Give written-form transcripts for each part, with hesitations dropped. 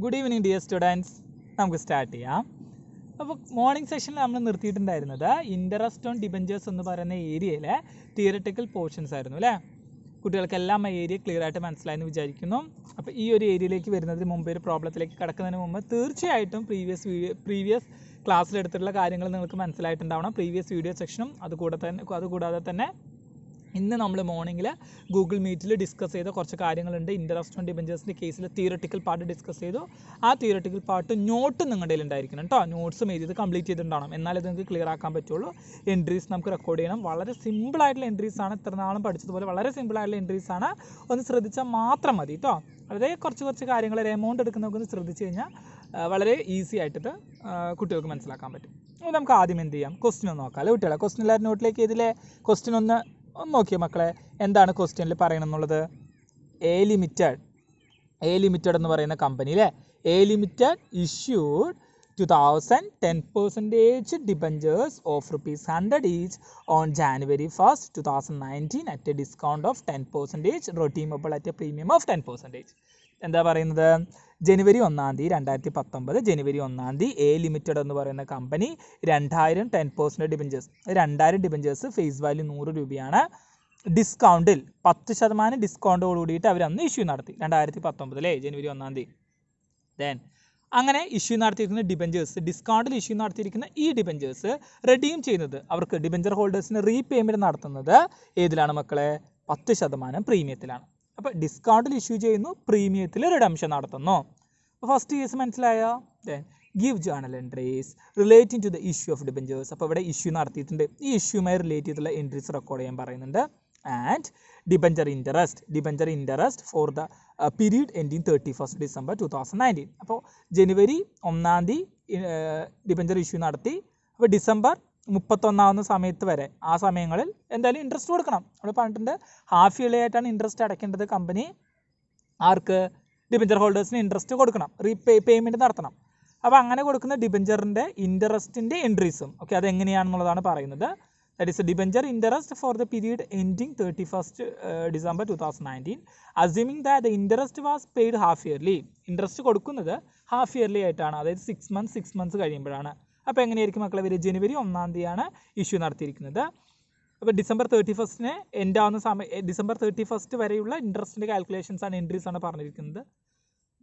Good evening dear students. നമുക്ക് start ചെയ്യാം. അപ്പോൾ മോർണിംഗ് സെഷനിൽ നമ്മൾ നിർത്തിയിട്ടുണ്ടായിരുന്നത് ഇൻട്രസ്റ്റ് ഓൺ ഡിബഞ്ചേഴ്സ് എന്ന് പറയുന്ന ഏരിയയിലെ തിയററ്റിക്കൽ പോർഷൻസ് ആയിരുന്നു അല്ലേ. കുട്ടികൾക്കെല്ലാം ആ ഏരിയ ക്ലിയർ ആയിട്ട് മനസ്സിലായെന്ന് വിചാരിക്കുന്നു. അപ്പോൾ ഈ ഒരു ഏരിയയിലേക്ക് വരുന്നതിന് മുമ്പ്, ഒരു പ്രോബ്ലത്തിലേക്ക് കടക്കുന്നതിന് മുമ്പ് തീർച്ചയായിട്ടും പ്രീവിയസ് ക്ലാസ്സിലെടുത്തിട്ടുള്ള കാര്യങ്ങൾ നിങ്ങൾക്ക് മനസ്സിലായിട്ടുണ്ടാവണം. പ്രീവിയസ് വീഡിയോ സെക്ഷനും അതുകൂടാതെ തന്നെ ഇന്ന് നമ്മൾ മോർണിംഗിൽ ഗൂഗിൾ മീറ്റിൽ ഡിസ്കസ് ചെയ്ത കുറച്ച് കാര്യങ്ങളുണ്ട്. ഇൻട്രസ്റ്റ് ഓൺ ഡിബഞ്ചേഴ്സിൻ്റെ കേസിൽ തിയററ്റിക്കൽ പാർട്ട് ഡിസ്കസ് ചെയ്തു. ആ തിയററ്റിക്കൽ പാർട്ട് നോട്ട് നിങ്ങളുടെ കയ്യിൽ ഉണ്ടായിരിക്കണം കേട്ടോ. നോട്ട്സും എഴുതി കംപ്ലീറ്റ് ചെയ്തിട്ടുണ്ടാവണം, എന്നാലേ നിങ്ങൾക്ക് ക്ലിയർ ആക്കാൻ പറ്റുള്ളൂ. എൻട്രീസ് നമുക്ക് റെക്കോർഡ് ചെയ്യണം. വളരെ സിമ്പിളായിട്ടുള്ള എൻട്രീസ് ആണ്. ഇത്ര നാളും പഠിച്ചതുപോലെ വളരെ സിമ്പിളായിട്ടുള്ള എൻട്രീസ് ആണ്. ഒന്ന് ശ്രദ്ധിച്ചാൽ മാത്രം മതി കേട്ടോ. വളരെ കുറച്ച് കാര്യങ്ങൾ, ഒരു എമൗണ്ട് എടുക്കുന്നതൊക്കെ ഒന്ന് ശ്രദ്ധിച്ച് കഴിഞ്ഞാൽ വളരെ ഈസി ആയിട്ട് കുട്ടികൾക്ക് മനസ്സിലാക്കാൻ പറ്റും. അപ്പോൾ നമുക്ക് ആദ്യം എന്ത് ചെയ്യാം, ക്വസ്റ്റ്യൻ ഒന്ന് നോക്കാം അല്ലേ കുട്ടികളെ. ക്വസ്റ്റ്യൻ എല്ലാവരും നോട്ടിലേക്ക് ഇതിലെ ക്വസ്റ്റ്യൻ ഒന്ന് നോക്കിയേ മക്കളെ. എന്താണ് ക്വസ്റ്റ്യനിൽ പറയണമെന്നുള്ളത്? എ ലിമിറ്റഡ് എന്ന് പറയുന്ന കമ്പനി അല്ലേ, A limited issued 2010% debentures of ₹100 each on January 1st, 2019 at a discount of 10%, redeemable at a premium of 10%. എന്താ പറയുന്നത്? ജനുവരി 1 2019 ജനുവരി 1 എ ലിമിറ്റഡ് എന്ന് പറയുന്ന കമ്പനി 2000 10% ഡിബഞ്ചേഴ്സ്, 2000 ഡിബഞ്ചേഴ്സ് ഫേസ് വാല്യൂ 100 രൂപയാണ്. ഡിസ്കൗണ്ടിൽ 10% ഡിസ്കൗണ്ടോട് കൂടിയിട്ട് അവർ അന്ന് ഇഷ്യൂ നടത്തി 2019 അല്ലേ, ജനുവരി 1. ദെൻ അങ്ങനെ ഇഷ്യൂ നടത്തിയിരിക്കുന്ന ഡിബഞ്ചേഴ്സ്, ഡിസ്കൗണ്ടിൽ ഇഷ്യൂ നടത്തിയിരിക്കുന്ന ഈ ഡിബഞ്ചേഴ്സ് റെഡീം ചെയ്യുന്നത്, അവർക്ക് ഡിബഞ്ചർ ഹോൾഡേഴ്സിന് റീപേയ്മെൻറ്റ് നടത്തുന്നത് ഏതിലാണ് മക്കളെ? 10% പ്രീമിയത്തിലാണ്. അപ്പോൾ ഡിസ്കൗണ്ടിൽ ഇഷ്യൂ ചെയ്യുന്നു, പ്രീമിയത്തിൽ റിഡംഷൻ നടത്തുന്നു. അപ്പോൾ ഫസ്റ്റ് കേസ് മനസ്സിലായോ? Then give journal entries relating to the issue of debentures. അപ്പോൾ ഇവിടെ ഇഷ്യൂ നടത്തിയിട്ടുണ്ട്, ഈ ഇഷ്യൂമായി റിലേറ്റ് ചെയ്തുള്ള എൻട്രീസ് റെക്കോർഡ് ചെയ്യാൻ പറയുന്നുണ്ട്. And debenture interest for the period ending 31st December 2019. അപ്പോൾ ജനുവരി 1 ഡിബഞ്ചർ ഇഷ്യൂ നടത്തി. അപ്പോൾ ഡിസംബർ 31 സമയത്ത് വരെ, ആ സമയങ്ങളിൽ എന്തായാലും ഇൻട്രസ്റ്റ് കൊടുക്കണം. നമ്മൾ പറഞ്ഞിട്ടുണ്ട് ഹാഫ് ഇയർലി ആയിട്ടാണ് ഇൻട്രസ്റ്റ് അടയ്ക്കേണ്ടത് കമ്പനി. ആർക്ക്? ഡിബഞ്ചർ ഹോൾഡേഴ്സിന് ഇൻട്രസ്റ്റ് കൊടുക്കണം, പേയ്മെൻറ്റ് നടത്തണം. അപ്പോൾ അങ്ങനെ കൊടുക്കുന്ന ഡിബഞ്ചറിൻ്റെ ഇൻട്രസ്റ്റിൻ്റെ എൻട്രീസും ഓക്കെ അതെങ്ങനെയാണെന്നുള്ളതാണ് പറയുന്നത്. That is a debenture interest for the period ending 31st December 2019, assuming that the interest was paid half yearly. Interest കൊടുക്കുന്നത് ഹാഫ് ഇയർലി ആയിട്ടാണ്, അതായത് 6 months കഴിയുമ്പോഴാണ്. അപ്പോൾ എങ്ങനെയായിരിക്കും മക്കളെ വരും? ജനുവരി 1 ഇഷ്യൂ നടത്തിയിരിക്കുന്നത്. അപ്പോൾ ഡിസംബർ 31 എൻഡ് ആവുന്ന സമയം, ഡിസംബർ 31 വരെയുള്ള ഇൻട്രസ്റ്റിൻ്റെ കാൽക്കുലേഷൻസ് ആണ്, എൻട്രീസ് ആണ് പറഞ്ഞിരിക്കുന്നത്.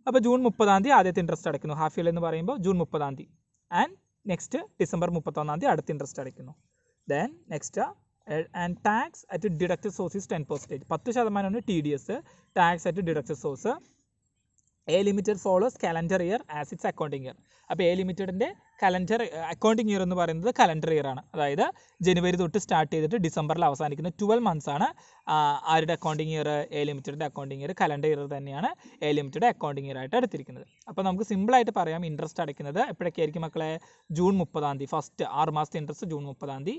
അപ്പോൾ ജൂൺ 30 ആദ്യത്തെ ഇൻട്രസ്റ്റ് അടയ്ക്കുന്നു. ഹാഫ് ഇയർലി എന്ന് പറയുമ്പോൾ ജൂൺ 30 ആൻഡ് നെക്സ്റ്റ് ഡിസംബർ 31 അടുത്ത ഇൻട്രസ്റ്റ് അടയ്ക്കുന്നു. Then next and tax at deducted source is 10%. 10% TDS tax at deducted source. A limited follows calendar year as it's accounting year. അപ്പോൾ A ലിമിറ്റഡിൻ്റെ accounting year എന്ന് പറയുന്നത് calendar year ആണ്. അതായത് ജനുവരി തൊട്ട് start ചെയ്തിട്ട് ഡിസംബറിൽ അവസാനിക്കുന്ന 12 months ആണ് ആരുടെ അക്കൗണ്ടിങ് ഇയർ? എ ലിമിറ്റഡിൻ്റെ അക്കൗണ്ടിങ് ഇയർ. കലണ്ടർ ഇയർ തന്നെയാണ് എ ലിമിറ്റഡ് അക്കൗണ്ടിങ് ഇയർ ആയിട്ട് എടുത്തിരിക്കുന്നത്. അപ്പോൾ നമുക്ക് സിമ്പിളായിട്ട് പറയാം, ഇൻട്രസ്റ്റ് അടയ്ക്കുന്നത് എപ്പോഴൊക്കെ ആയിരിക്കും മക്കളെ? ജൂൺ 30. ഫസ്റ്റ് 6 മാസത്തെ ഇൻട്രസ്റ്റ് ജൂൺ 30.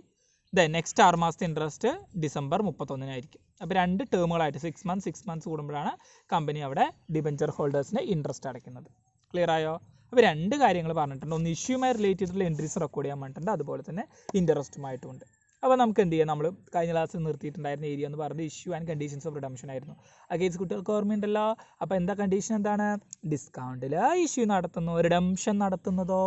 ദെൻ നെക്സ്റ്റ് 6 മാസത്തെ ഇൻട്രസ്റ്റ് ഡിസംബർ 31 അപ്പോൾ 2 ടേമുകളായിട്ട് 6 months കൂടുമ്പോഴാണ് കമ്പനി അവിടെ ഡിബഞ്ചർ ഹോൾഡേഴ്സിന് ഇൻട്രസ്റ്റ് അടയ്ക്കുന്നത്. ക്ലിയർ ആയോ? അപ്പോൾ 2 കാര്യങ്ങൾ പറഞ്ഞിട്ടുണ്ട്. ഒന്ന് ഇഷ്യൂമായി റിലേറ്റ് ചെയ്തിട്ടുള്ള എൻട്രീസ് റെക്കോർഡ് ചെയ്യാൻ പറഞ്ഞിട്ടുണ്ട്, അതുപോലെ തന്നെ ഇൻട്രസ്റ്റുമായിട്ടുമുണ്ട്. അപ്പോൾ നമുക്ക് എന്ത് ചെയ്യാം? നമ്മൾ കഴിഞ്ഞ ക്ലാസ്സിൽ നിർത്തിയിട്ടുണ്ടായിരുന്ന ഏരിയ എന്ന് പറയുന്നത് issue and conditions of redemption ആയിരുന്നു. ആ കേസ് കുട്ടികൾക്ക് ഓർമ്മയുണ്ടല്ലോ. അപ്പോൾ എന്താ കണ്ടീഷൻ? എന്താണ്? ഡിസ്കൗണ്ടിൽ ഇഷ്യൂ നടത്തുന്നു, റിഡംഷൻ നടത്തുന്നതോ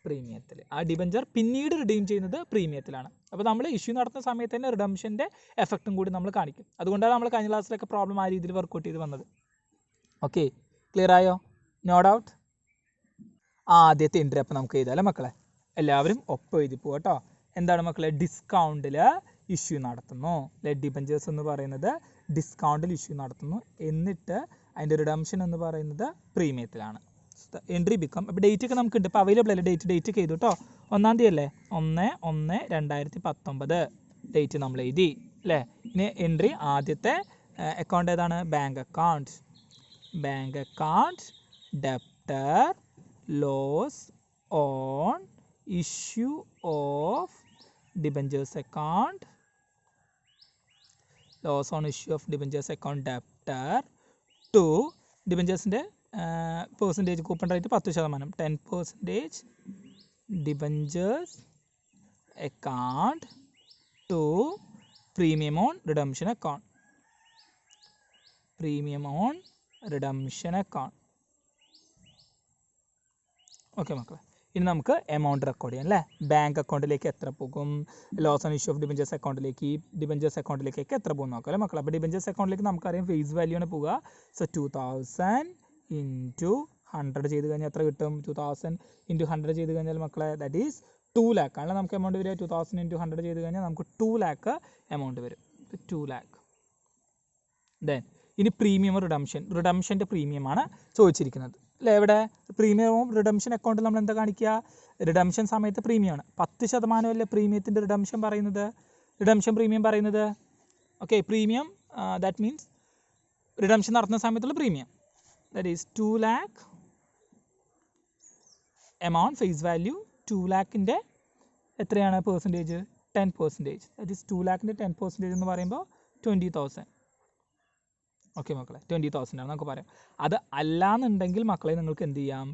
പ്രീമിയത്തിൽ. ആ ഡിബഞ്ചർ പിന്നീട് റിഡീം ചെയ്യുന്നത് പ്രീമിയത്തിലാണ്. അപ്പോൾ നമ്മൾ ഇഷ്യൂ നടത്തുന്ന സമയത്ത് തന്നെ റിഡംഷൻ്റെ എഫക്റ്റും കൂടി നമ്മൾ കാണിക്കും. അതുകൊണ്ടാണ് നമ്മൾ കഴിഞ്ഞ ക്ലാസ്സിലൊക്കെ പ്രോബ്ലം ആ രീതിയിൽ വർക്കൗട്ട് ചെയ്ത് വന്നത്. ഓക്കെ, ക്ലിയർ ആയോ? No doubt. ആദ്യത്തെ എൻട്രി അപ്പോൾ നമുക്ക് എഴുതാമല്ലേ മക്കളെ? എല്ലാവരും ഒപ്പം എഴുതി പോകാം കേട്ടോ. എന്താണ് മക്കളെ? ഡിസ്കൗണ്ടിൽ ഇഷ്യൂ നടത്തുന്നു. ഡിബഞ്ചേഴ്സ് എന്ന് പറയുന്നത് ഡിസ്കൗണ്ടിൽ ഇഷ്യൂ നടത്തുന്നു, എന്നിട്ട് അതിൻ്റെ റിഡംഷൻ എന്ന് പറയുന്നത് പ്രീമിയത്തിലാണ്. Entry become. അപ്പോൾ ഡേറ്റ് ഒക്കെ നമുക്കുണ്ട്, ഇപ്പോൾ അവൈലബിൾ അല്ലേ? ഡേറ്റ് ഒക്കെ ചെയ്തു കേട്ടോ. 1 അല്ലേ? 1/1/2019 ഡേറ്റ് നമ്മൾ എഴുതി അല്ലേ? ഇനി എൻട്രി ആദ്യത്തെ അക്കൗണ്ട് ഏതാണ്? Bank account debtor loss on issue of debentures account, loss on issue of debentures account debtor to ഡിബഞ്ചേഴ്സിൻ്റെ percentage coupon rate 10%, 10% debentures account to premium on redemption account. Okay മക്കളെ, ഇനി നമുക്ക് എമൗണ്ട് റെക്കോർഡ് ചെയ്യാം അല്ലേ. Bank അക്കൗണ്ടിലേക്ക് എത്ര പോകും, loss and issue of debentures അക്കൗണ്ടിലേക്ക്, ഡിബഞ്ചേഴ്സ് അക്കൗണ്ടിലേക്കൊക്കെ എത്ര പോകും നോക്കാം അല്ലേ മക്കളെ. അപ്പോൾ ഡിബഞ്ചേഴ്സ് അക്കൗണ്ടിലേക്ക് നമുക്കറിയാം ഫേസ് വാല്യൂ ആണ് പോകുക. സോ 2000 ഇൻറ്റു 100 ചെയ്ത് കഴിഞ്ഞാൽ എത്ര കിട്ടും, 2000 ഇൻറ്റു 100 ചെയ്ത് കഴിഞ്ഞാൽ മക്കളെ ദാറ്റ് ഈസ് 2 lakh ആണ് നമുക്ക് എമൗണ്ട് വരിക. 2000 ഇൻറ്റു 100 ചെയ്ത് കഴിഞ്ഞാൽ നമുക്ക് 2 lakh എമൗണ്ട് വരും. 2 lakh. ദെൻ ഇനി പ്രീമിയം റിഡംഷൻ്റെ പ്രീമിയമാണ് ചോദിച്ചിരിക്കുന്നത് അല്ലേ. എവിടെ പ്രീമിയവും റിഡംഷൻ അക്കൗണ്ടിൽ നമ്മൾ എന്താ കാണിക്കുക, റിഡംഷൻ സമയത്ത് പ്രീമിയമാണ് 10% അല്ലേ പ്രീമിയത്തിൻ്റെ റിഡംഷൻ പ്രീമിയം പറയുന്നത്. ഓക്കെ, പ്രീമിയം ദാറ്റ് മീൻസ് റിഡംഷൻ നടത്തുന്ന സമയത്തുള്ള premium that is 2 lakh. Amount face value 2 lakhൻ്റെ എത്രയാണ് പെർസെൻറ്റേജ്, 10%. ദാറ്റ് ഈസ് 2 lakhൻ്റെ 10% എന്ന് പറയുമ്പോൾ 20,000. ഓക്കെ മക്കളെ, 20,000 ആണ് നമുക്ക് പറയാം. അത് അല്ലാന്നുണ്ടെങ്കിൽ മക്കളെ നിങ്ങൾക്ക് എന്ത് ചെയ്യാം,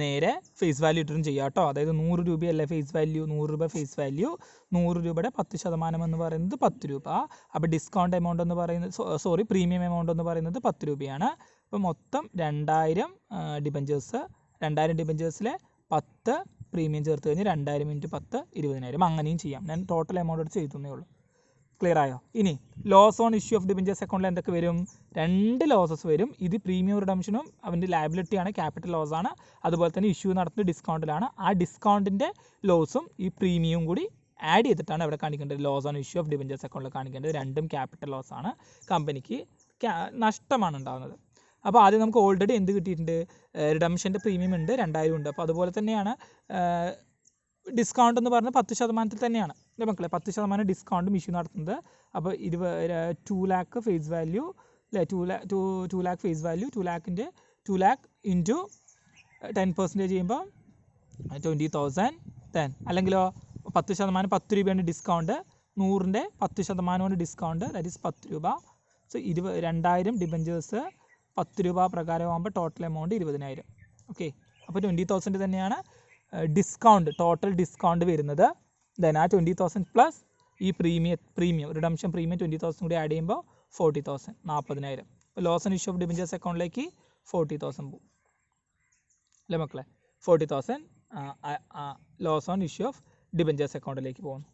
നേരെ ഫേസ് വാല്യൂ ഇട്ടിട്ടും ചെയ്യാം കേട്ടോ. അതായത് 100 രൂപയല്ലേ ഫേസ് വാല്യൂ, 100 രൂപ ഫേസ് വാല്യൂ, 100 രൂപയുടെ 10% എന്ന് പറയുന്നത് 10 രൂപ. അപ്പോൾ ഡിസ്കൗണ്ട് എമൗണ്ട് എന്ന് പറയുന്നത് പ്രീമിയം എമൗണ്ട് എന്ന് പറയുന്നത് 10 രൂപയാണ്. അപ്പോൾ മൊത്തം 2000 ഡിബഞ്ചേഴ്സ്, 2000 ഡിബഞ്ചേഴ്സിലെ 10 പ്രീമിയം ചേർത്ത് കഴിഞ്ഞാൽ 2000 ഇൻറ്റു 10 20,000. അങ്ങനെയും ചെയ്യാം. ഞാൻ ടോട്ടൽ എമൗണ്ട് എടുത്ത് ചെയ്തേ ഉള്ളൂ. ക്ലിയർ ആയോ? ഇനി loss on issue of debentures അക്കൗണ്ടിൽ എന്തൊക്കെ വരും, 2 ലോസസ് വരും. ഇത് പ്രീമിയം റിഡംഷനും അവൻ്റെ ലയബിലിറ്റിയാണ്, ക്യാപിറ്റൽ ലോസ് ആണ്. അതുപോലെ തന്നെ ഇഷ്യൂ നടത്തുന്നത് ഡിസ്കൗണ്ടിലാണ്. ആ ഡിസ്കൗണ്ടിൻ്റെ ലോസും ഈ പ്രീമിയവും കൂടി ആഡ് ചെയ്തിട്ടാണ് അവിടെ കാണിക്കേണ്ടത്. Loss on issue of debentures അക്കൗണ്ടിൽ കാണിക്കേണ്ടത്. രണ്ടും ക്യാപിറ്റൽ ലോസ് ആണ്, കമ്പനിക്ക് നഷ്ടമാണ് ഉണ്ടാകുന്നത്. അപ്പോൾ ആദ്യം നമുക്ക് ഓൾറെഡി എന്ത് കിട്ടിയിട്ടുണ്ട്, റിഡംഷൻ്റെ പ്രീമിയം ഉണ്ട്, 2000 ഉണ്ട്. അപ്പോൾ അതുപോലെ തന്നെയാണ് ഡിസ്കൗണ്ട് എന്ന് പറഞ്ഞാൽ 10% തന്നെയാണ് അല്ലേ മക്കളെ. 10% ഡിസ്കൗണ്ടും ഇഷ്യൂ നടത്തുന്നത്. അപ്പോൾ 2 lakh ഫേസ് വാല്യൂ അല്ലേ, 2 lakh face value, 2 lakh into 10% ചെയ്യുമ്പോൾ 20,000. ദെൻ അല്ലെങ്കിലോ 10%, 10 രൂപയാണ് ഡിസ്കൗണ്ട്, 100ൻ്റെ 10% ഡിസ്കൗണ്ട്, ദാറ്റ് ഈസ് 10 രൂപ. സോ 2000 ഡിബഞ്ചേഴ്സ് 10 രൂപ പ്രകാരമാകുമ്പോൾ ടോട്ടൽ എമൗണ്ട് 20,000. ഓക്കെ, അപ്പോൾ 20,000 തന്നെയാണ് ഡിസ്കൗണ്ട്, ടോട്ടൽ ഡിസ്കൗണ്ട് വരുന്നത്. ദെൻ ആ 20,000 പ്ലസ് ഈ പ്രീമിയം റിഡംഷൻ പ്രീമിയം 20,000 കൂടി ആഡ് ചെയ്യുമ്പോൾ 40,000, 40,000. ഇപ്പോൾ loss and issue of debentures അക്കൗണ്ടിലേക്ക് 40,000 പോകും അല്ലേ മക്കളെ. 40,000 loss on issue of debentures അക്കൗണ്ടിലേക്ക് പോകുന്നു.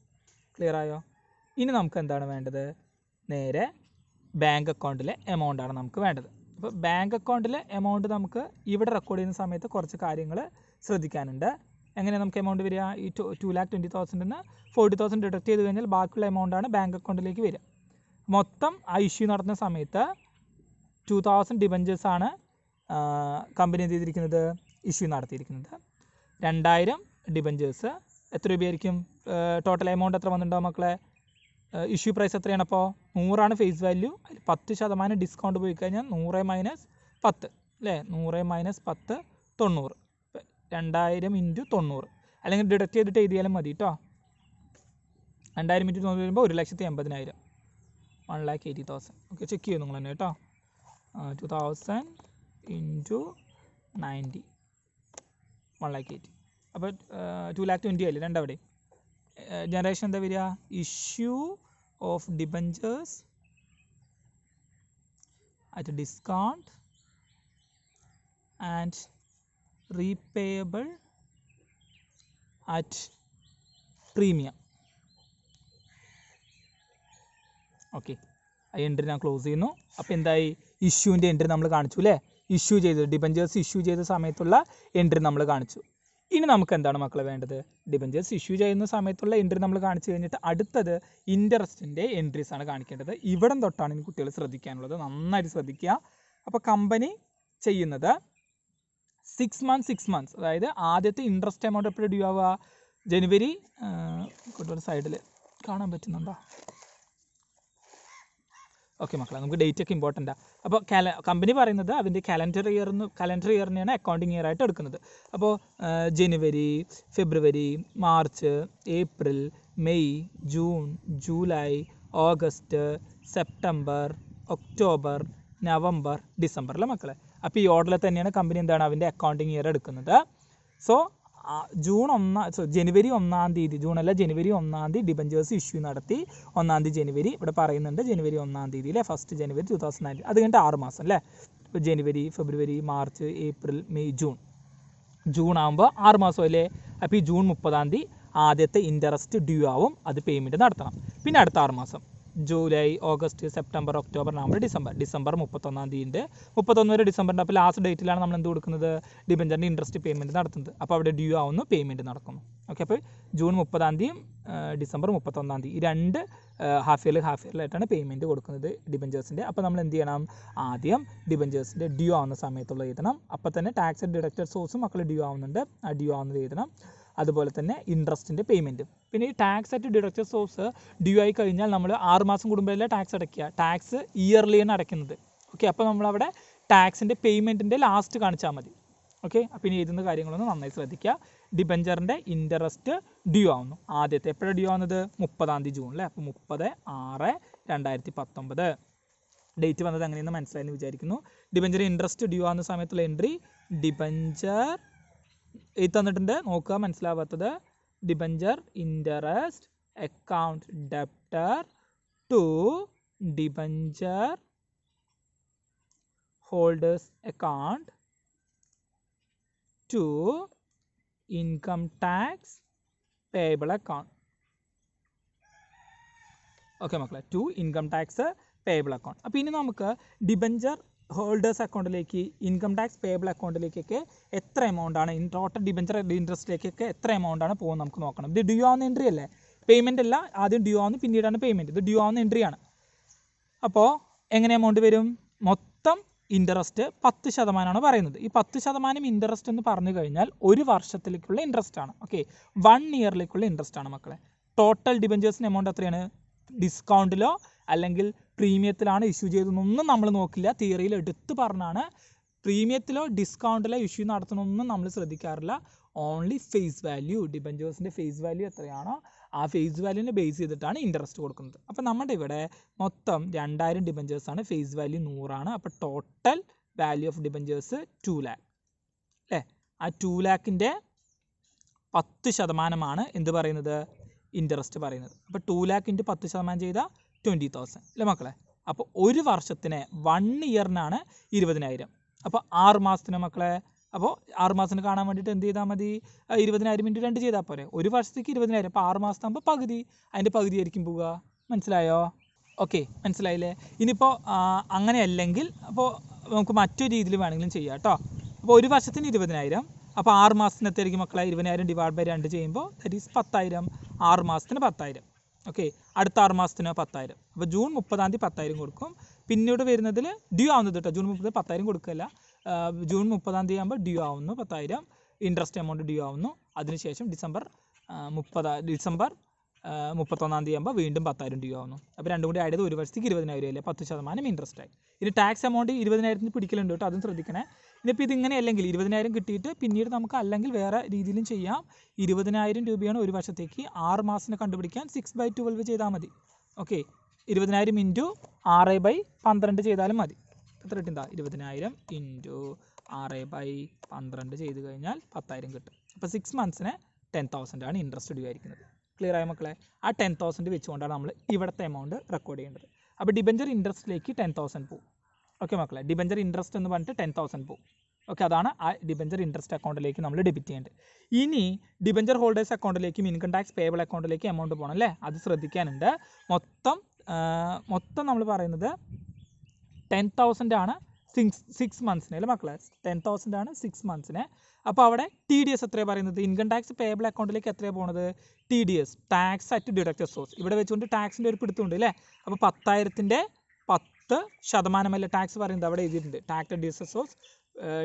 ക്ലിയർ ആയോ? ഇനി നമുക്ക് എന്താണ് വേണ്ടത്, നേരെ ബാങ്ക് അക്കൗണ്ടിലെ എമൗണ്ടാണ് നമുക്ക് വേണ്ടത്. അപ്പോൾ ബാങ്ക് അക്കൗണ്ടിലെ എമൗണ്ട് നമുക്ക് ഇവിടെ റെക്കോർഡ് ചെയ്യുന്ന സമയത്ത് കുറച്ച് കാര്യങ്ങൾ ശ്രദ്ധിക്കാനുണ്ട്. എങ്ങനെ നമുക്ക് എമൗണ്ട് വരിക, ഈ 2,20,000 നിന്ന് 40,000 ഡിഡക്ട് ചെയ്ത് കഴിഞ്ഞാൽ ബാക്കിയുള്ള എമൗണ്ടാണ് ബാങ്ക് അക്കൗണ്ടിലേക്ക് വരിക. മൊത്തം ആ ഇഷ്യൂ നടത്തുന്ന സമയത്ത് 2,000 ഡിബഞ്ചേഴ്സാണ് കമ്പനി എന്ത് ചെയ്തിരിക്കുന്നത്, ഇഷ്യൂ നടത്തിയിരിക്കുന്നത്. 2,000 ഡിബഞ്ചേഴ്സ് എത്ര രൂപയായിരിക്കും, ടോട്ടൽ എമൗണ്ട് എത്ര വന്നിട്ടുണ്ടാവും മക്കളെ, ഇഷ്യൂ പ്രൈസ് എത്രയാണ്, അപ്പോൾ 100 ഫേസ് വാല്യൂ, അതിൽ 10% ഡിസ്കൗണ്ട് പോയി കഴിഞ്ഞാൽ 100 - 10 അല്ലേ, 100 - 10 90. 2000 ഇൻറ്റു 90, അല്ലെങ്കിൽ ഡിഡക്റ്റ് ചെയ്തിട്ട് എഴുതിയാലും മതി കേട്ടോ. 2000 ഇൻറ്റു 90 വരുമ്പോൾ 1,80,000, 1,80,000. ഓക്കെ, ചെക്ക് ചെയ്യും നിങ്ങൾ തന്നെ കേട്ടോ. 2000 ഇൻറ്റു 90 1,80,000. അപ്പോൾ 2,20,000 ആയില്ലേ രണ്ടവിടെ. ജനറേഷൻ എന്താ വരിക, issue of debentures at discount and repayable at premium. Okay, ആ എൻട്രി ഞാൻ ക്ലോസ് ചെയ്യുന്നു. അപ്പോൾ എന്തായി, ഇഷ്യൂവിൻ്റെ എൻട്രി നമ്മൾ കാണിച്ചു അല്ലേ, ഇഷ്യൂ ചെയ്ത് ഡിബഞ്ചേഴ്സ് ഇഷ്യൂ ചെയ്ത സമയത്തുള്ള എൻട്രി നമ്മൾ കാണിച്ചു. ഇനി നമുക്ക് എന്താണ് മക്കളെ വേണ്ടത്, ഡിബഞ്ചേഴ്സ് ഇഷ്യൂ ചെയ്യുന്ന സമയത്തുള്ള എൻട്രി നമ്മൾ കാണിച്ചു കഴിഞ്ഞിട്ട് അടുത്തത് ഇൻട്രസ്റ്റിൻ്റെ എൻട്രീസ് ആണ് കാണിക്കേണ്ടത്. ഇവിടം തൊട്ടാണ് ഇനി കുട്ടികൾ ശ്രദ്ധിക്കാനുള്ളത്, നന്നായിട്ട് ശ്രദ്ധിക്കുക. അപ്പോൾ കമ്പനി ചെയ്യുന്നത് 6 months, അതായത് ആദ്യത്തെ ഇൻട്രസ്റ്റ് എമൗണ്ട് എപ്പോഴും ഡ്യൂ ആവുക, ജനുവരി, സൈഡിൽ കാണാൻ പറ്റുന്നുണ്ടോ, ഓക്കെ മക്കളെ, നമുക്ക് ഡേറ്റ് ഒക്കെ ഇമ്പോർട്ടൻ്റാണ്. അപ്പോൾ കമ്പനി പറയുന്നത് അതിൻ്റെ കലണ്ടർ ഇയറിനെയാണ് അക്കൗണ്ടിങ് ഇയർ ആയിട്ട് എടുക്കുന്നത്. അപ്പോൾ ജനുവരി, ഫെബ്രുവരി, മാർച്ച്, ഏപ്രിൽ, മെയ്, ജൂൺ, ജൂലൈ, ഓഗസ്റ്റ്, സെപ്റ്റംബർ, ഒക്ടോബർ, നവംബർ, ഡിസംബർ അല്ലേ മക്കളെ. അപ്പോൾ ഈ ഓർഡറിൽ തന്നെയാണ് കമ്പനി എന്താണ് അതിൻ്റെ അക്കൗണ്ടിങ് ഇയർ എടുക്കുന്നത്. സോ ജനുവരി 1 തീയതി, ജൂണല്ല ജനുവരി 1 തീയതി ഡിബഞ്ചേഴ്സ് ഇഷ്യൂ നടത്തി. 1 ജനുവരി ഇവിടെ പറയുന്നുണ്ട്, ജനുവരി 1 തീയതി അല്ലേ, 1 ജനുവരി 2019. അത് കഴിഞ്ഞിട്ട് 6 മാസം അല്ലേ. ഇപ്പോൾ ജനുവരി, ഫെബ്രുവരി, മാർച്ച്, ഏപ്രിൽ, മെയ്, ജൂൺ. ജൂൺ ആകുമ്പോൾ 6 മാസമല്ലേ. അപ്പോൾ ഈ ജൂൺ 30 ആദ്യത്തെ ഇൻട്രസ്റ്റ് ഡ്യൂ ആവും, അത് പേയ്മെൻറ്റ് നടത്തണം. പിന്നെ അടുത്ത 6 മാസം ജൂലൈ, ഓഗസ്റ്റ്, സെപ്റ്റംബർ, ഒക്ടോബർ, നവംബർ, ഡിസംബർ 31 വരെ ഡിസംബറിൻ്റെ. അപ്പോൾ ലാസ്റ്റ് ഡേറ്റിലാണ് നമ്മൾ എന്ത് കൊടുക്കുന്നത്, ഡിബഞ്ചറിൻ്റെ ഇൻട്രസ്റ്റ് പേയ്മെൻറ്റ് നടത്തുന്നത്. അപ്പോൾ അവിടെ ഡ്യൂ ആവുന്നു, പേയ്മെൻറ്റ് നടക്കുന്നു. ഓക്കെ, അപ്പോൾ ജൂൺ 30 ഡിസംബർ 31 ഈ രണ്ട് ഹാഫ് ഇയറിലായിട്ടാണ് പേയ്മെൻറ്റ് കൊടുക്കുന്നത് ഡിബഞ്ചേഴ്സിൻ്റെ. അപ്പോൾ നമ്മൾ എന്ത് ചെയ്യണം, ആദ്യം ഡിബഞ്ചേഴ്സിൻ്റെ ഡ്യൂ ആവുന്ന സമയത്തുള്ള എഴുതണം. അപ്പോൾ തന്നെ ടാക്സ് ആൻഡ് ഡിഡക്റ്റഡ് സോഴ്സും മക്കൾ ഡ്യൂ ആവുന്നുണ്ട്, ആ ഡ്യൂ ആവുന്നത് എഴുതണം. അതുപോലെ തന്നെ ഇൻട്രസ്റ്റിൻ്റെ പേയ്മെൻറ്റും. പിന്നെ ഈ tax and deducted source due ആയി കഴിഞ്ഞാൽ നമ്മൾ 6 മാസം കൂടുമ്പോഴല്ലേ ടാക്സ് അടയ്ക്കുക, ടാക്സ് ഇയർലിയാണ് അടയ്ക്കുന്നത്. ഓക്കെ, അപ്പോൾ നമ്മളവിടെ ടാക്സിൻ്റെ പേയ്മെൻറ്റിൻ്റെ ലാസ്റ്റ് കാണിച്ചാൽ മതി. ഓക്കെ, അപ്പോൾ ഇനി എഴുതുന്ന കാര്യങ്ങളൊന്ന് നന്നായി ശ്രദ്ധിക്കുക. ഡിബഞ്ചറിൻ്റെ ഇൻട്രസ്റ്റ് ഡ്യൂ ആവുന്നു ആദ്യത്തെ എപ്പോഴാണ് ഡ്യൂ ആവുന്നത്, 30 ജൂണിൽ. അപ്പോൾ 30/6/2019 ഡേറ്റ് വന്നത് അങ്ങനെയെന്ന് മനസ്സിലായെന്ന് വിചാരിക്കുന്നു. ഡിബഞ്ചർ ഇൻട്രസ്റ്റ് ഡ്യൂ ആവുന്ന സമയത്തുള്ള എൻട്രി ഡിബഞ്ചർ തന്നിട്ടുണ്ട്, നോക്കുക മനസ്സിലാവാത്തത്. Debenture interest account debtor to debenture holders account to income tax payable account. Okay മക്കളെ, to income tax payable account. അപ്പോൾ ഇനി നമുക്ക് ഡിബഞ്ചർ ഹോൾഡേഴ്സ് അക്കൗണ്ടിലേക്ക്, ഇൻകം ടാക്സ് പേയബിൾ അക്കൗണ്ടിലേക്കൊക്കെ എത്ര എമൗണ്ട് ആണ്, ടോട്ടൽ ഡിബഞ്ചർ ഇൻട്രസ്റ്റിലേക്കൊക്കെ എത്ര എമൗണ്ട് ആണ് പോകുന്നത് നമുക്ക് നോക്കണം. ഇത് ഡ്യൂ ആവുന്ന എൻട്രി അല്ലേ, പേയ്മെൻ്റ് അല്ല, ആദ്യം ഡ്യൂ ആവുന്നു പിന്നീടാണ് പേയ്മെൻറ്റ്. ഇത് ഡ്യൂ ആവുന്ന എൻട്രി ആണ്. അപ്പോൾ എങ്ങനെ എമൗണ്ട് വരും, മൊത്തം ഇൻട്രസ്റ്റ് 10% പറയുന്നത്. ഈ 10% ഇൻട്രസ്റ്റ് എന്ന് പറഞ്ഞു കഴിഞ്ഞാൽ ഒരു വർഷത്തിലേക്കുള്ള ഇൻട്രസ്റ്റ് ആണ്. ഓക്കെ, 1 ഇയറിലേക്കുള്ള ഇൻട്രസ്റ്റ് ആണ് മക്കളെ. ടോട്ടൽ ഡിബഞ്ചേഴ്സിന് എമൗണ്ട് എത്രയാണ്, ഡിസ്കൗണ്ടിലോ അല്ലെങ്കിൽ പ്രീമിയത്തിലാണ് ഇഷ്യൂ ചെയ്തതെന്നൊന്നും നമ്മൾ നോക്കില്ല. തിയറിയിൽ എടുത്ത് പറഞ്ഞാണ്, പ്രീമിയത്തിലോ ഡിസ്കൗണ്ടിലോ ഇഷ്യൂ നടത്തണമെന്നും നമ്മൾ ശ്രദ്ധിക്കാറില്ല. ഓൺലി ഫേസ് വാല്യൂ, ഡിബഞ്ചേഴ്സിൻ്റെ ഫേസ് വാല്യൂ എത്രയാണോ ആ ഫേസ് വാല്യൂവിനെ ബേസ് ചെയ്തിട്ടാണ് ഇൻട്രസ്റ്റ് കൊടുക്കുന്നത്. അപ്പോൾ നമ്മുടെ ഇവിടെ മൊത്തം 2000 ഡിബഞ്ചേഴ്സാണ്, ഫേസ് വാല്യൂ 100 ആണ്. അപ്പോൾ total value of debentures 2 lakh അല്ലേ. ആ 2 lakhൻ്റെ 10% എന്ത് പറയുന്നത്, ഇൻട്രസ്റ്റ് പറയുന്നത്. അപ്പോൾ 2 lakh × 10% ചെയ്താൽ 20,000 അല്ലേ മക്കളെ. അപ്പോൾ ഒരു വർഷത്തിന് 1 ഇയറിനാണ് 20,000. അപ്പോൾ 6 മാസത്തിന് മക്കളെ, അപ്പോൾ 6 മാസത്തിന് കാണാൻ വേണ്ടിയിട്ട് എന്ത് ചെയ്താൽ മതി, 20,000 × 2 ചെയ്താൽ പോരെ. ഒരു വർഷത്തേക്ക് 20,000, അപ്പോൾ 6 മാസത്താകുമ്പോൾ പകുതി, അതിൻ്റെ പകുതി ആയിരിക്കും പോവുക. മനസ്സിലായോ? ഓക്കെ, മനസ്സിലായില്ലേ. ഇനിയിപ്പോൾ അങ്ങനെയല്ലെങ്കിൽ അപ്പോൾ നമുക്ക് മറ്റൊരു രീതിയിൽ വേണമെങ്കിലും ചെയ്യാം കേട്ടോ. അപ്പോൾ ഒരു വർഷത്തിന് 20,000, അപ്പോൾ 6 മാസത്തിന് എത്രയായിരിക്കും മക്കളെ, 20,000 / 2 ചെയ്യുമ്പോൾ ദാറ്റ് ഈസ് 10,000. 6 മാസത്തിന് 10,000. ഓക്കെ, അടുത്ത 6 മാസത്തിന് 10,000. അപ്പോൾ ജൂൺ 30 10,000 കൊടുക്കും. പിന്നീട് വരുന്നതിൽ ഡ്യൂ ആവുന്നത് കേട്ടോ, ജൂൺ 30 10,000 കൊടുക്കില്ല. ജൂൺ 30 ആകുമ്പോൾ ഡ്യൂ ആവുന്നു 10,000 ഇൻട്രസ്റ്റ് എമൗണ്ട് ഡ്യൂ ആവുന്നു. അതിനുശേഷം ഡിസംബർ 31 ആകുമ്പോൾ വീണ്ടും 10,000 ഡ്യൂ ആവുന്നു. അപ്പോൾ രണ്ടും കൂടി ആയത് ഒരു വർഷത്തേക്ക് 20,000 അല്ലേ, 10% ഇൻട്രസ്റ്റ് ആയി. ഇനി ടാക്സ് എമൗണ്ട് 20,000 പിടിക്കലുണ്ട് കേട്ടോ, അതും ശ്രദ്ധിക്കണേ. ഇനിയിപ്പോൾ ഇതിങ്ങനെ അല്ലെങ്കിൽ 20,000 കിട്ടിയിട്ട് പിന്നീട് നമുക്ക് അല്ലെങ്കിൽ വേറെ രീതിയിലും ചെയ്യാം. 20,000 രൂപയാണ് ഒരു വർഷത്തേക്ക്, 6 മാസത്തിന് കണ്ടുപിടിക്കാൻ 6/12 ചെയ്താൽ മതി. ഓക്കെ, 20,000 × 6/12 ചെയ്താലും മതി. എത്ര കിട്ടും, 20,000 × 6/12 ചെയ്ത് കഴിഞ്ഞാൽ 10,000 കിട്ടും. അപ്പോൾ 6 മന്ത്സിന് 10,000 ആണ് ഇൻട്രസ്റ്റ് ഡ്യൂ ആയിരിക്കുന്നത്. ക്ലിയർ ആയ മക്കളെ. ആ 10,000 വെച്ചുകൊണ്ടാണ് നമ്മൾ ഇവിടുത്തെ എമൗണ്ട് റെക്കോർഡ് ചെയ്യേണ്ടത്. അപ്പോൾ ഡിബഞ്ചർ ഇൻട്രസ്റ്റിലേക്ക് 10,000 പോകും. ഓക്കെ മക്കളെ, ഡിബഞ്ചർ ഇൻട്രസ്റ്റ് എന്ന് പറഞ്ഞിട്ട് 10,000 പോകും. ഓക്കെ, അതാണ് ആ ഡിബഞ്ചർ ഇൻട്രസ്റ്റ് അക്കൗണ്ടിലേക്ക് നമ്മൾ ഡെബിറ്റ് ചെയ്യേണ്ടത്. ഇനി ഡിബഞ്ചർ ഹോൾഡേഴ്സ് അക്കൗണ്ടിലേക്കും ഇൻകം ടാക്സ് പേയബിൾ അക്കൗണ്ടിലേക്ക് എമൗണ്ട് പോകണം അല്ലേ, അത് ശ്രദ്ധിക്കാനുണ്ട്. മൊത്തം നമ്മൾ പറയുന്നത് 10,000 ആണ് 6 മന്ത്സിന് അല്ലേ മക്കളെ, 10,000 ആണ് 6 മന്ത്സിന്. അപ്പോൾ അവിടെ TDS എത്രയാണ് പറയുന്നത്, ഇൻകം ടാക്സ് പേയബിൾ അക്കൗണ്ടിലേക്ക് എത്രയാണ് പോകുന്നത്, TDS tax at deducted source. ഇവിടെ വെച്ചുകൊണ്ട് ടാക്സിൻ്റെ ഒരു പിടുത്തമുണ്ട് അല്ലേ. അപ്പോൾ 10,000ൻ്റെ 10% ടാക്സ് പറയുന്നത് അവിടെ എഴുതിയിട്ടുണ്ട്. Tax at deducted source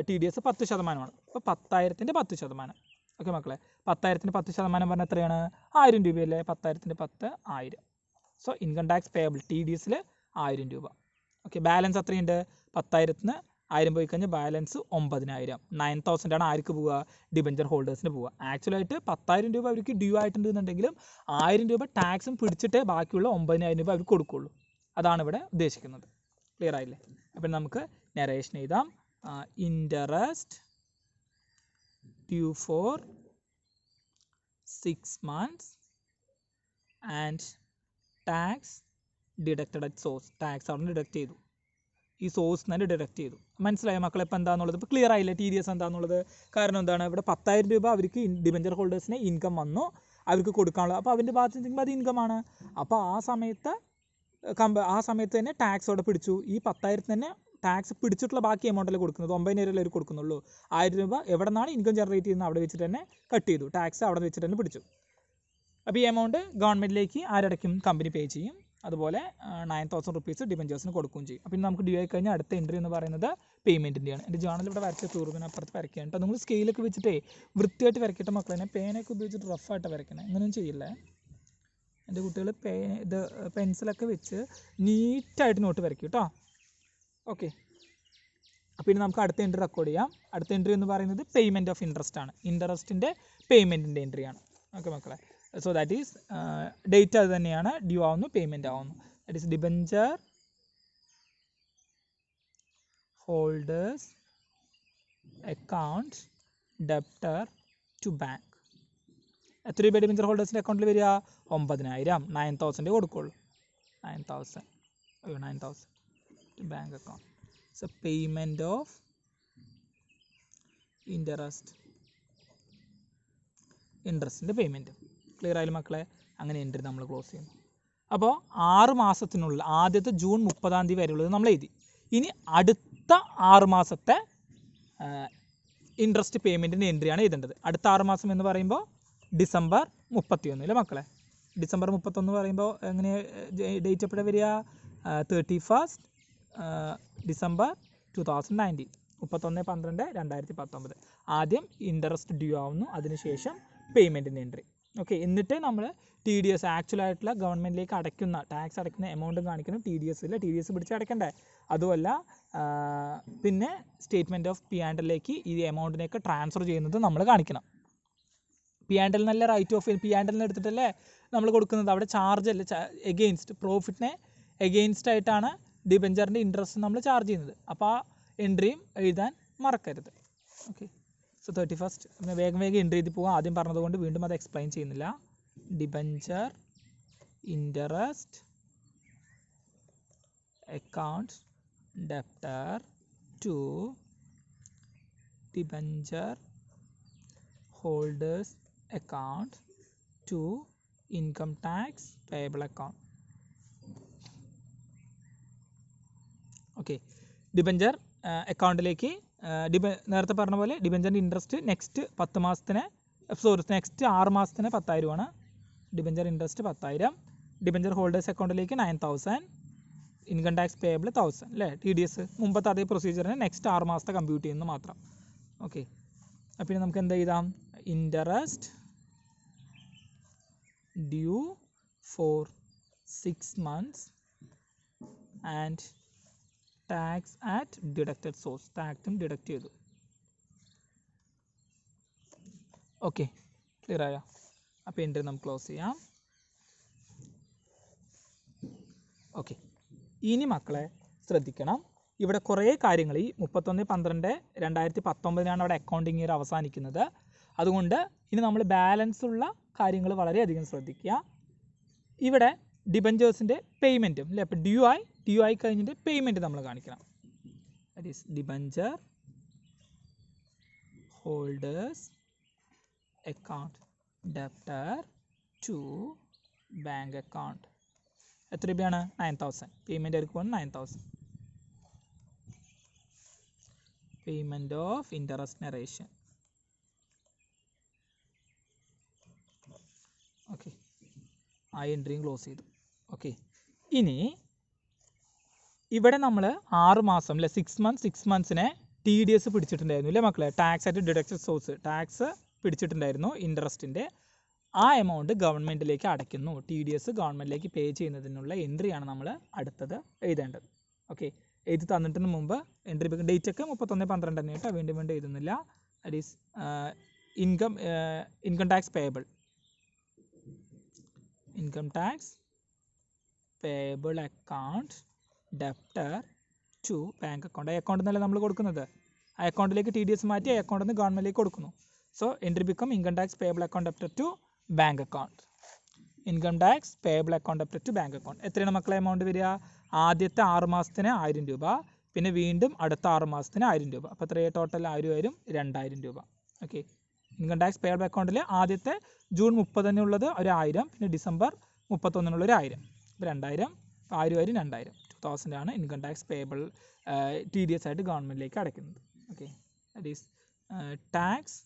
TDS 10%. അപ്പോൾ 10,000ൻ്റെ 10%. ഓക്കെ മക്കളെ, 10,000ൻ്റെ 10% പറഞ്ഞാൽ എത്രയാണ്, 1000 രൂപയല്ലേ. 10,000ൻ്റെ 10 1000. സോ ഇൻകം ടാക്സ് പേയബിൾ TDSൽ 1000 രൂപ. ഓക്കെ, ബാലൻസ് എത്രയുണ്ട്, 10,000ന് 1000 പോയി കഴിഞ്ഞാൽ ബാലൻസ് 9,000. 9,000 ആണ് ആർക്ക് പോവുക, ഡിബഞ്ചർ ഹോൾഡേഴ്സിന് പോവുക. ആക്ച്വലായിട്ട് 10,000 രൂപ അവർക്ക് ഡ്യൂ ആയിട്ടുണ്ടെന്നുണ്ടെങ്കിലും 1000 രൂപ ടാക്സും പിടിച്ചിട്ടേ ബാക്കിയുള്ള 9,000 രൂപ അവർക്ക് കൊടുക്കുകയുള്ളൂ. അതാണ് ഇവിടെ ഉദ്ദേശിക്കുന്നത്. ക്ലിയർ ആയില്ലേ. അപ്പം നമുക്ക് നരേഷൻ എഴുതാം. Interest due for 6 months and tax deducted at source. Tax അവിടെ ഡിഡക്റ്റ് ചെയ്തു. ഈ സോഴ്സ് തന്നെ ഡിഡക്റ്റ് ചെയ്തു. മനസ്സിലായോ മക്കളെ ഇപ്പോൾ എന്താണെന്നുള്ളത്? ഇപ്പോൾ ക്ലിയർ ആയില്ലേ ടി ഡി എസ് എന്താണെന്നുള്ളത്? കാരണം എന്താണ്, ഇവിടെ 10,000 രൂപ അവർക്ക് ഡിബഞ്ചർ ഹോൾഡേഴ്സിന് ഇൻകം വന്നു, അവർക്ക് കൊടുക്കാനുള്ളത്. അപ്പോൾ അവൻ്റെ ഭാഗത്ത് നിൽക്കുമ്പോൾ അത് ഇൻകമാണ്. അപ്പോൾ ആ സമയത്ത് തന്നെ ടാക്സ് അവിടെ പിടിച്ചു. ഈ 10,000 തന്നെ ടാക്സ് പിടിച്ചിട്ടുള്ള ബാക്കി എമൗണ്ടല്ലേ കൊടുക്കുന്നത്, 9,000 അവർ കൊടുക്കുന്നുള്ളൂ. 1,000 രൂപ എവിടെ നിന്നാണ് ഇൻകം ജനറേറ്റ് ചെയ്യുന്നത് അവിടെ വെച്ചിട്ട് തന്നെ കട്ട് ചെയ്തു, ടാക്സ് അവിടെ വെച്ചിട്ട് തന്നെ പിടിച്ചു. അപ്പോൾ ഈ എമൗണ്ട് ഗവൺമെൻറ്റിലേക്ക് ആരടയ്ക്കും? കമ്പനി പേ ചെയ്യും. അതുപോലെ 9,000 റുപ്പീസ് ഡിബഞ്ചേഴ്സിന് കൊടുക്കുകയും ചെയ്യും. അപ്പോൾ നമുക്ക് ഡ്യൂ ആയി കഴിഞ്ഞാൽ അടുത്ത എൻട്രി എന്ന് പറയുന്നത് പേയ്മെൻറ്റിൻ്റെയാണ്. എൻ്റെ ജേണൽ ഇവിടെ വരച്ച തീർവിനപ്പുറത്ത് വരയ്ക്കുകയാണ് കേട്ടോ. നിങ്ങൾ സ്കെയിലൊക്കെ വെച്ചിട്ടേ വൃത്തിയായിട്ട് വരയ്ക്കട്ടെ മക്കളെ. പേനയൊക്കെ ഉപയോഗിച്ചിട്ട് റഫായിട്ട് വരയ്ക്കണേ, അങ്ങനെയൊന്നും ചെയ്യില്ലേ. എൻ്റെ കുട്ടികൾ പെൻസിലൊക്കെ വെച്ച് നീറ്റായിട്ട് നോട്ട് വരയ്ക്കും കേട്ടോ. ഓക്കെ, അപ്പോൾ ഇനി നമുക്ക് അടുത്ത എൻട്രി റെക്കോർഡ് ചെയ്യാം. അടുത്ത എൻട്രി എന്ന് പറയുന്നത് പേയ്മെൻറ്റ് ഓഫ് ഇൻട്രസ്റ്റ് ആണ്. ഇൻട്രസ്റ്റിൻ്റെ പേയ്മെൻറ്റിൻ്റെ എൻട്രിയാണ്. ഓക്കെ മക്കളെ, സോ ദാറ്റ് ഈസ് ഡേറ്റ് അത് തന്നെയാണ്, ഡ്യൂ ആവുന്നു, പേയ്മെൻറ്റ് ആവുന്നു. That is debenture holders account debtor to bank. എത്ര രൂപ ഡിബഞ്ചർ ഹോൾഡേഴ്സിൻ്റെ അക്കൗണ്ടിൽ വരിക? 9,000. 9,000 കൊടുക്കുള്ളൂ. 9,000 to bank account. So payment of ഇൻട്രസ്റ്റിൻ്റെ പേയ്മെൻറ്റ്. ക്ലിയർ ആയാലും മക്കളെ? അങ്ങനെ എൻട്രി നമ്മൾ ക്ലോസ് ചെയ്യുന്നു. അപ്പോൾ 6 മാസത്തിനുള്ള ആദ്യത്തെ ജൂൺ 30 വരെയുള്ളത് നമ്മൾ എഴുതി. ഇനി അടുത്ത 6 മാസത്തെ ഇൻട്രസ്റ്റ് പേയ്മെൻറ്റിൻ്റെ എൻട്രിയാണ് എഴുതേണ്ടത്. അടുത്ത 6 മാസം എന്ന് പറയുമ്പോൾ ഡിസംബർ 31 അല്ലേ മക്കളെ? ഡിസംബർ 31 പറയുമ്പോൾ എങ്ങനെ ഡേറ്റ് എപ്പോഴാണ് വരിക? 31 ഡിസംബർ 2019, 31/12/2019. ആദ്യം ഇൻട്രസ്റ്റ് ഡ്യൂ ആവുന്നു, അതിനുശേഷം പേയ്മെൻറ്റിൻ്റെ എൻട്രി. ഓക്കെ, എന്നിട്ട് നമ്മൾ ടി ഡി എസ് ആക്ച്വലായിട്ടുള്ള ഗവൺമെൻറ്റിലേക്ക് അടയ്ക്കുന്ന ടാക്സ് അടയ്ക്കുന്ന എമൗണ്ടും കാണിക്കണം. ടി ഡി എസ് ഇല്ല, ടി ഡി എസ് പിടിച്ച് അടയ്ക്കണ്ടേ? അതുമല്ല, പിന്നെ സ്റ്റേറ്റ്മെൻറ്റ് ഓഫ് പി ആൻഡ് എല്ലിലേക്ക് ഈ എമൗണ്ടിനെയൊക്കെ ട്രാൻസ്ഫർ ചെയ്യുന്നത് നമ്മൾ കാണിക്കണം. പി ആൻഡ് എൽ നല്ല റൈറ്റ് ഓഫ് പി ആൻഡ് എല്ലിന് എടുത്തിട്ടല്ലേ നമ്മൾ കൊടുക്കുന്നത്. അവിടെ ചാർജ് അല്ല, എഗെയിൻസ്റ്റ് പ്രോഫിറ്റിനെ എഗെയിൻസ്റ്റ് ആയിട്ടാണ് ഡിബഞ്ചറിൻ്റെ ഇൻട്രസ്റ്റ് നമ്മൾ ചാർജ് ചെയ്യുന്നത്. അപ്പോൾ ആ എൻട്രിയും എഴുതാൻ മറക്കരുത്. ഓക്കെ, സോ 31 വേഗം എൻട്രി ചെയ്ത് പോകാം. ആദ്യം പറഞ്ഞതുകൊണ്ട് വീണ്ടും അത് എക്സ്പ്ലെയിൻ ചെയ്യുന്നില്ല. Debenture interest account debtor to debenture holders account to income tax payable account. Okay, debenture അക്കൗണ്ടിലേക്ക് നേരത്തെ പറഞ്ഞ പോലെ ഡിബഞ്ചറിൻ്റെ ഇൻട്രസ്റ്റ് നെക്സ്റ്റ് 10 മാസത്തിന് നെക്സ്റ്റ് 6 മാസത്തിന് 10,000 ആണ്. Debenture interest 10,000. ഡിബഞ്ചർ ഹോൾഡേഴ്സ് അക്കൗണ്ടിലേക്ക് 9,000. ഇൻകം ടാക്സ് പേയബിൾ 1,000 അല്ലേ? ടി ഡി എസ് മുമ്പത്തെ അതേ പ്രൊസീജിയറിന് നെക്സ്റ്റ് 6 മാസത്തെ കമ്പ്യൂട്ട് ചെയ്യുന്നു മാത്രം. ഓക്കെ, അപ്പോൾ ഇനി നമുക്ക് എന്താ ചെയ്താം? Interest due for 6 months and tax at deducted source. ടാക്സും ഡിഡക്റ്റ് ചെയ്തു. ഓക്കെ, ക്ലിയർ ആയോ? അപ്പോൾ എൻട്രി നമുക്ക് ക്ലോസ് ചെയ്യാം. ഓക്കെ, ഇനി മക്കളെ ശ്രദ്ധിക്കണം, ഇവിടെ കുറേ കാര്യങ്ങൾ ഈ 31/12/2019 അവിടെ അക്കൗണ്ടിങ് ഇയർ അവസാനിക്കുന്നത്. അതുകൊണ്ട് ഇനി നമ്മൾ ബാലൻസ് ഉള്ള കാര്യങ്ങൾ വളരെയധികം ശ്രദ്ധിക്കുക. ഇവിടെ ഡിബഞ്ചേഴ്സിൻ്റെ പേയ്മെൻറ്റും അല്ലേ? അപ്പോൾ ഡ്യൂ ആയി കഴിഞ്ഞിട്ട് പേയ്മെൻറ്റ് നമ്മൾ കാണിക്കണം. That is debenture holders account debtor to bank account. എത്ര രൂപയാണ്? 9,000. പേയ്മെൻറ്റ് അവർക്ക് പോകുന്നത് 9,000. Payment of interest narration. Okay, ആ എൻട്രിയും ക്ലോസ് ചെയ്തു. ഓക്കെ, ഇനി ഇവിടെ നമ്മൾ 6 മാസം അല്ലെ 6 മന്ത്സിനെ ടി ഡി എസ് പിടിച്ചിട്ടുണ്ടായിരുന്നു അല്ലേ മക്കളെ? ടാക്സ് ആയിട്ട് ഡിഡക്റ്റഡ് സോഴ്സ് ടാക്സ് പിടിച്ചിട്ടുണ്ടായിരുന്നു ഇൻട്രസ്റ്റിൻ്റെ. ആ എമൗണ്ട് ഗവൺമെൻറ്റിലേക്ക് അടയ്ക്കുന്നു. ടി ഡി എസ് ഗവൺമെൻറ്റിലേക്ക് പേ ചെയ്യുന്നതിനുള്ള എൻട്രിയാണ് നമ്മൾ അടുത്തത് എഴുതേണ്ടത്. ഓക്കെ, എഴുതി തന്നിട്ടിന് മുമ്പ് എൻട്രി ഡേറ്റ് ഒക്കെ 31/12 തന്നെ കേട്ടോ, വീണ്ടും എഴുതുന്നില്ല. That is income tax payable. Income tax payable account debtor to bank account. ആ അക്കൗണ്ടിൽ നിന്നല്ല നമ്മൾ കൊടുക്കുന്നത്, ആ അക്കൗണ്ടിലേക്ക് ടി ഡി എസ് മാറ്റി ആ അക്കൗണ്ടിൽ നിന്ന് ഗവൺമെൻറ്റിലേക്ക് കൊടുക്കുന്നു. So entry become income tax payable account debtor to bank account. Income tax payable account debtor to bank account. എത്രയാണ് മക്കളെ എമൗണ്ട് വരിക? ആദ്യത്തെ 6 മാസത്തിന് 1,000 രൂപ, പിന്നെ വീണ്ടും അടുത്ത 6 മാസത്തിന് 1000 രൂപ. അപ്പോൾ എത്രയാണ് ടോട്ടൽ? 1000 2000 രൂപ. ഓക്കെ, ഇൻകം ടാക്സ് പേയബിൾ അക്കൗണ്ടിൽ ആദ്യത്തെ ജൂൺ 30 ഉള്ളത് ഒരു 1000, പിന്നെ ഡിസംബർ 31 ഒരു 1000. അപ്പോൾ 2000, 1000 2000, 2000 ആണ് ഇൻകം ടാക്സ് പേയബിൾ TDS ആയിട്ട് ഗവൺമെൻറ്റിലേക്ക് അടയ്ക്കുന്നത്. Okay, that is tax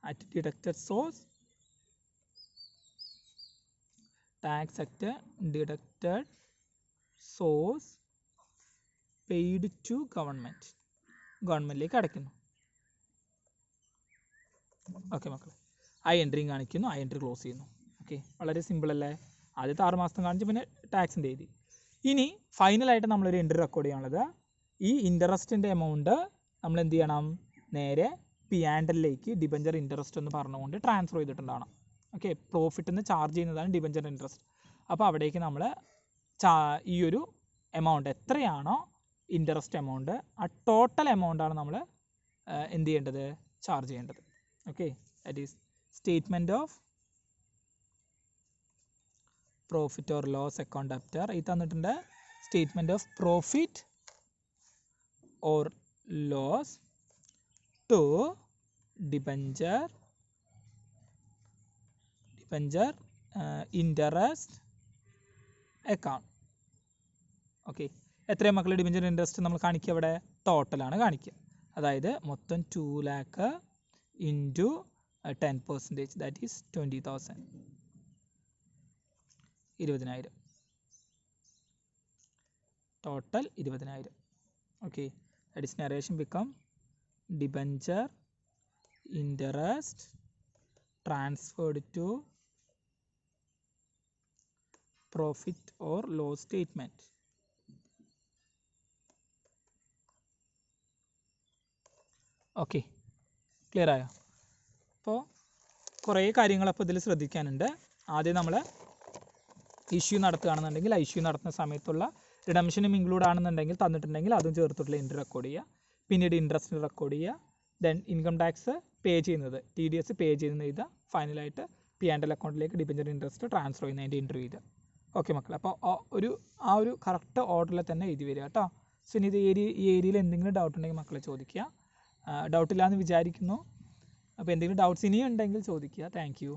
at deducted source, tax at deducted source paid to ഗവൺമെൻറ്റിലേക്ക് അടയ്ക്കുന്നു. ഓക്കെ മക്കളെ, ആ എൻട്രിയും കാണിക്കുന്നു, ആ എൻട്രി ക്ലോസ് ചെയ്യുന്നു. ഓക്കെ, വളരെ സിമ്പിൾ അല്ലേ? ആദ്യത്തെ 6 മാസത്തെ കാണിച്ച് പിന്നെ ടാക്സിൻ്റെ എഴുതി. ഇനി ഫൈനലായിട്ട് നമ്മളൊരു എൻട്രി റെക്കോർഡ് ചെയ്യാനുള്ളത്, ഈ ഇൻട്രസ്റ്റിൻ്റെ എമൗണ്ട് നമ്മൾ എന്ത് ചെയ്യണം? നേരെ P&Lലേക്ക് ഡിബഞ്ചർ ഇൻട്രസ്റ്റ് എന്ന് പറഞ്ഞുകൊണ്ട് ട്രാൻസ്ഫർ ചെയ്തിട്ടുണ്ടാവണം. ഓക്കെ, പ്രോഫിറ്റിൽ നിന്ന് ചാർജ് ചെയ്യുന്നതാണ് ഡിബഞ്ചർ ഇൻട്രസ്റ്റ്. അപ്പോൾ അവിടേക്ക് നമ്മൾ ഈ ഒരു എമൗണ്ട് എത്രയാണോ ഇൻട്രസ്റ്റ് എമൗണ്ട്, ആ ടോട്ടൽ എമൗണ്ടാണ് നമ്മൾ എന്ത് ചെയ്യേണ്ടത്? ചാർജ് ചെയ്യേണ്ടത്. Okay, that is statement of profit or loss account after. ഈ തന്നിട്ടുണ്ട് statement of profit or loss to debenture interest account. Okay, എത്രയും മക്കൾ ഡിബഞ്ചർ ഇൻട്രസ്റ്റ് നമ്മൾ കാണിക്കുക? അവിടെ ടോട്ടലാണ് കാണിക്കുക. അതായത് മൊത്തം 2 lakh into 10%, that is 20,000, 20,000, total 20,000. Okay, that is narration become debenture interest transferred to profit or loss statement. Okay, clear ആയോ? അപ്പോൾ കുറേ കാര്യങ്ങൾ അപ്പോൾ ഇതിൽ ശ്രദ്ധിക്കാനുണ്ട്. ആദ്യം നമ്മൾ ഇഷ്യൂ നടത്തുകയാണെന്നുണ്ടെങ്കിൽ ഇഷ്യൂ നടത്തുന്ന സമയത്തുള്ള റിഡംഷനും ഇൻക്ലൂഡ് ആണെന്നുണ്ടെങ്കിൽ തന്നിട്ടുണ്ടെങ്കിൽ അതും ചേർത്തിട്ടുള്ള എൻട്രി റെക്കോർഡ് ചെയ്യുക. പിന്നീട് ഇൻട്രസ്റ്റ് റെക്കോർഡ് ചെയ്യുക. ദെൻ ഇൻകം ടാക്സ് പേ ചെയ്യുന്നത് TDS പേ ചെയ്യുന്നത് എഴുതുക. ഫൈനലായിട്ട് P&L അക്കൗണ്ടിലേക്ക് ഡിബഞ്ചർ ഇൻട്രസ്റ്റ് ട്രാൻസ്ഫർ ചെയ്യുന്നതിൻ്റെ എൻട്രി ചെയ്തുക. ഓക്കെ മക്കൾ, അപ്പോൾ ആ ഒരു കറക്റ്റ് ഓർഡറിൽ തന്നെ എഴുതി വരിക കേട്ടോ. സോ ഇനി ഈ ഏരിയയിൽ എന്തെങ്കിലും ഡൗട്ട് ഉണ്ടെങ്കിൽ മക്കളെ ചോദിക്കുക. ഡൗട്ടില്ലാന്ന് വിചാരിക്കുന്നു. അപ്പോൾ എന്തെങ്കിലും ഡൗട്ട്സ് ഇനിയും ഉണ്ടെങ്കിൽ ചോദിക്കുക. Thank you.